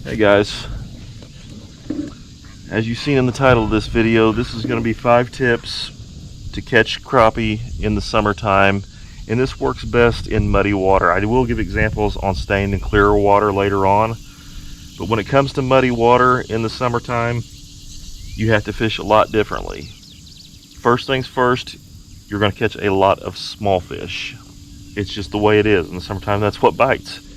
Hey guys, as you've seen in the title of this video, this is going to be 5 tips to catch crappie in the summertime, and this works best in muddy water. I will give examples on stained and clear water later on, but when it comes to muddy water in the summertime, you have to fish a lot differently. First things first, you're going to catch a lot of small fish. It's just the way it is in the summertime. That's what bites.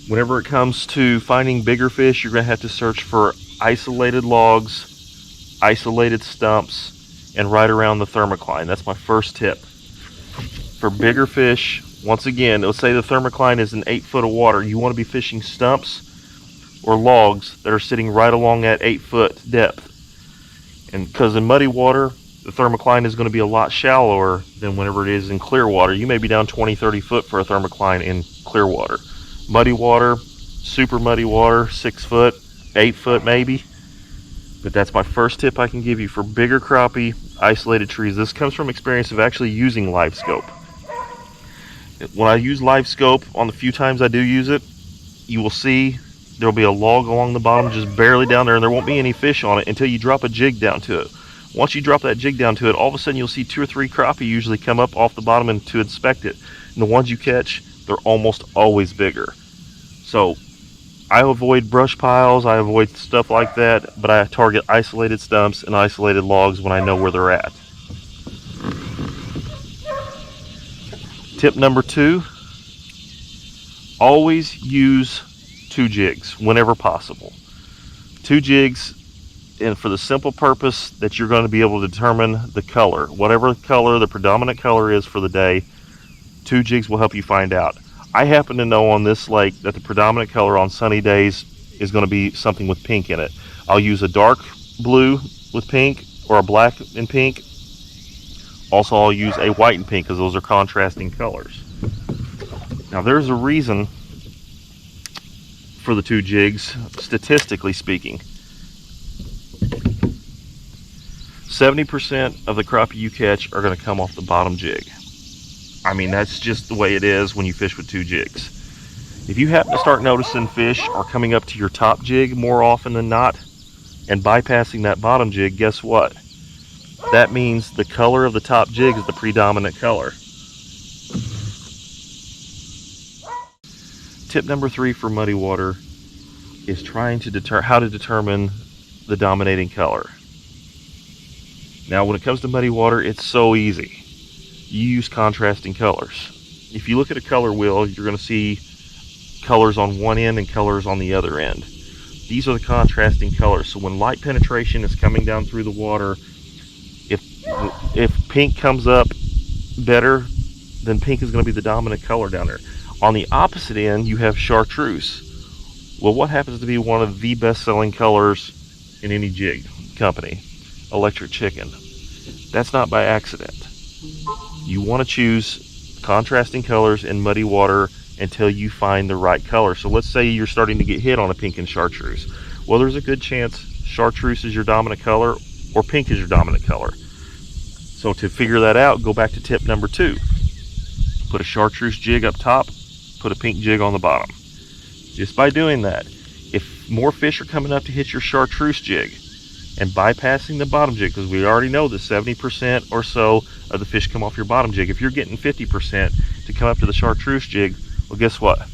Whenever it comes to finding bigger fish, you're going to have to search for isolated logs, isolated stumps, and right around the thermocline. That's my first tip. For bigger fish, once again, let's say the thermocline is an 8 foot of water. You want to be fishing stumps or logs that are sitting right along that 8 foot depth. And because in muddy water, the thermocline is going to be a lot shallower than whenever it is in clear water. You may be down 20, 30 foot for a thermocline in clear water. Muddy water, super muddy water, 6 foot, 8 foot maybe. But that's my first tip I can give you for bigger crappie, isolated trees. This comes from experience of actually using live scope. When I use live scope, on the few times I do use it, you will see there'll be a log along the bottom just barely down there, and there won't be any fish on it until you drop a jig down to it. Once you drop that jig down to it, all of a sudden you'll see 2 or 3 crappie usually come up off the bottom and to inspect it. And the ones you catch, they're almost always bigger. So I avoid brush piles, I avoid stuff like that, but I target isolated stumps and isolated logs when I know where they're at. Tip number 2, always use 2 jigs whenever possible. 2 jigs, and for the simple purpose that you're going to be able to determine the color. Whatever color the predominant color is for the day, 2 jigs will help you find out. I happen to know on this lake that the predominant color on sunny days is going to be something with pink in it. I'll use a dark blue with pink or a black and pink. Also, I'll use a white and pink because those are contrasting colors. Now, there's a reason for the 2 jigs, statistically speaking. 70% of the crappie you catch are going to come off the bottom jig. I mean, that's just the way it is when you fish with 2 jigs. If you happen to start noticing fish are coming up to your top jig more often than not and bypassing that bottom jig, guess what? That means the color of the top jig is the predominant color. Tip number 3 for muddy water is trying to how to determine the dominating color. Now, when it comes to muddy water, it's so easy. You use contrasting colors. If you look at a color wheel, you're going to see colors on one end and colors on the other end. These are the contrasting colors. So when light penetration is coming down through the water, if pink comes up better, then pink is going to be the dominant color down there. On the opposite end, you have chartreuse. Well, what happens to be one of the best-selling colors in any jig company? Electric chicken. That's not by accident. You want to choose contrasting colors in muddy water until you find the right color. So let's say you're starting to get hit on a pink and chartreuse. Well, there's a good chance chartreuse is your dominant color or pink is your dominant color. So to figure that out, go back to tip number 2. Put a chartreuse jig up top, put a pink jig on the bottom. Just by doing that, if more fish are coming up to hit your chartreuse jig and bypassing the bottom jig, because we already know that 70% or so of the fish come off your bottom jig. If you're getting 50% to come up to the chartreuse jig, well, guess what?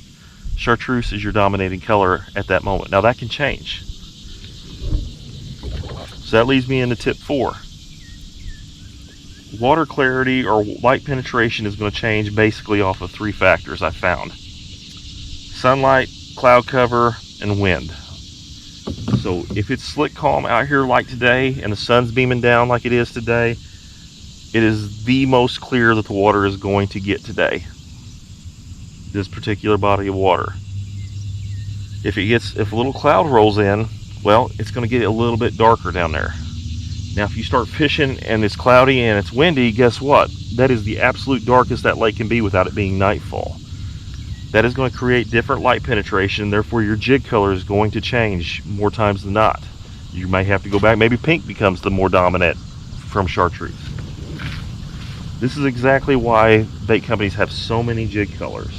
Chartreuse is your dominating color at that moment. Now, that can change. So that leads me into tip 4. Water clarity or light penetration is going to change basically off of 3 factors I found: sunlight, cloud cover, and wind. So if it's slick calm out here like today and the sun's beaming down like it is today, it is the most clear that the water is going to get today, this particular body of water. If a little cloud rolls in, well, it's going to get a little bit darker down there. Now, if you start fishing and it's cloudy and it's windy, guess what? That is the absolute darkest that lake can be without it being nightfall. That is going to create different light penetration, therefore your jig color is going to change more times than not. You may have to go back, maybe pink becomes the more dominant from chartreuse. This is exactly why bait companies have so many jig colors.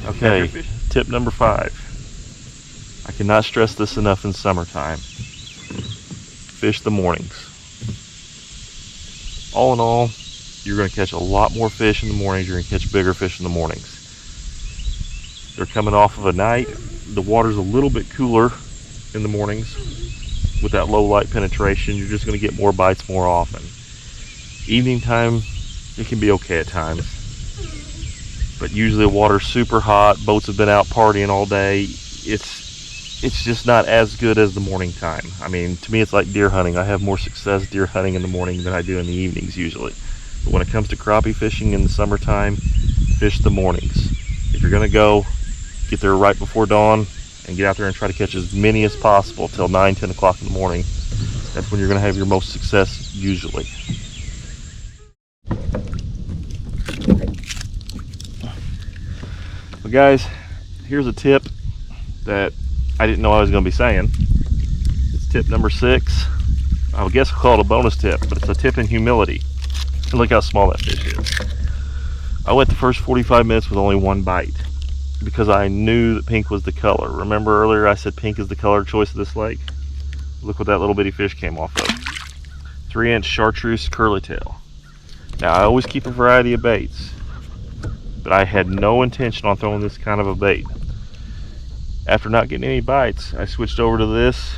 Okay, tip number 5. I cannot stress this enough in summertime. Fish the mornings. All in all, you're going to catch a lot more fish in the mornings. You're going to catch bigger fish in the mornings. They're coming off of a night. The water's a little bit cooler in the mornings. With that low light penetration, you're just going to get more bites more often. Evening time, it can be okay at times. But usually the water's super hot. Boats have been out partying all day. It's just not as good as the morning time. I mean, to me, it's like deer hunting. I have more success deer hunting in the morning than I do in the evenings usually. But when it comes to crappie fishing in the summertime, fish the mornings. If you're gonna go, get there right before dawn and get out there and try to catch as many as possible till 9, 10 o'clock in the morning. That's when you're gonna have your most success usually. Well guys, here's a tip that I didn't know I was going to be saying. It's tip number 6. I would guess I'll call it a bonus tip, but it's a tip in humility. And look how small that fish is. I went the first 45 minutes with only one bite because I knew that pink was the color. Remember earlier I said pink is the color choice of this lake? Look what that little bitty fish came off of. 3-inch chartreuse curly tail. Now I always keep a variety of baits, but I had no intention on throwing this kind of a bait. After not getting any bites, I switched over to this.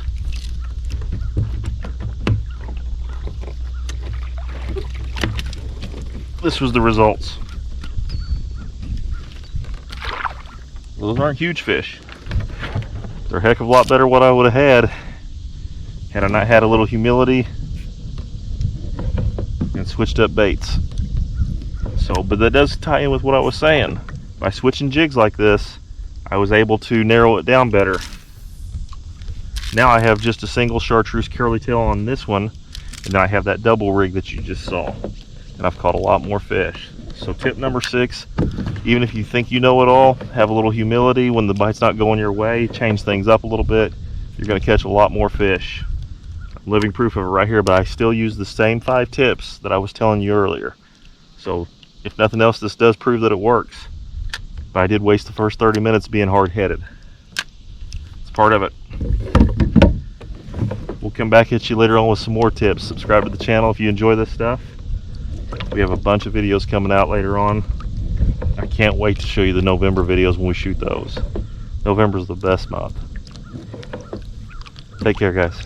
This was the results. Those aren't huge fish. They're a heck of a lot better what I would have had I not had a little humility and switched up baits. So, but that does tie in with what I was saying. By switching jigs like this, I was able to narrow it down better. Now I have just a single chartreuse curly tail on this one, and then I have that double rig that you just saw. And I've caught a lot more fish. So tip number 6, even if you think you know it all, have a little humility. When the bite's not going your way, change things up a little bit. You're going to catch a lot more fish. I'm living proof of it right here, but I still use the same 5 tips that I was telling you earlier. So if nothing else, this does prove that it works. But I did waste the first 30 minutes being hard-headed. It's part of it. We'll come back at you later on with some more tips. Subscribe to the channel if you enjoy this stuff. We have a bunch of videos coming out later on. I can't wait to show you the November videos when we shoot those. November's the best month. Take care, guys.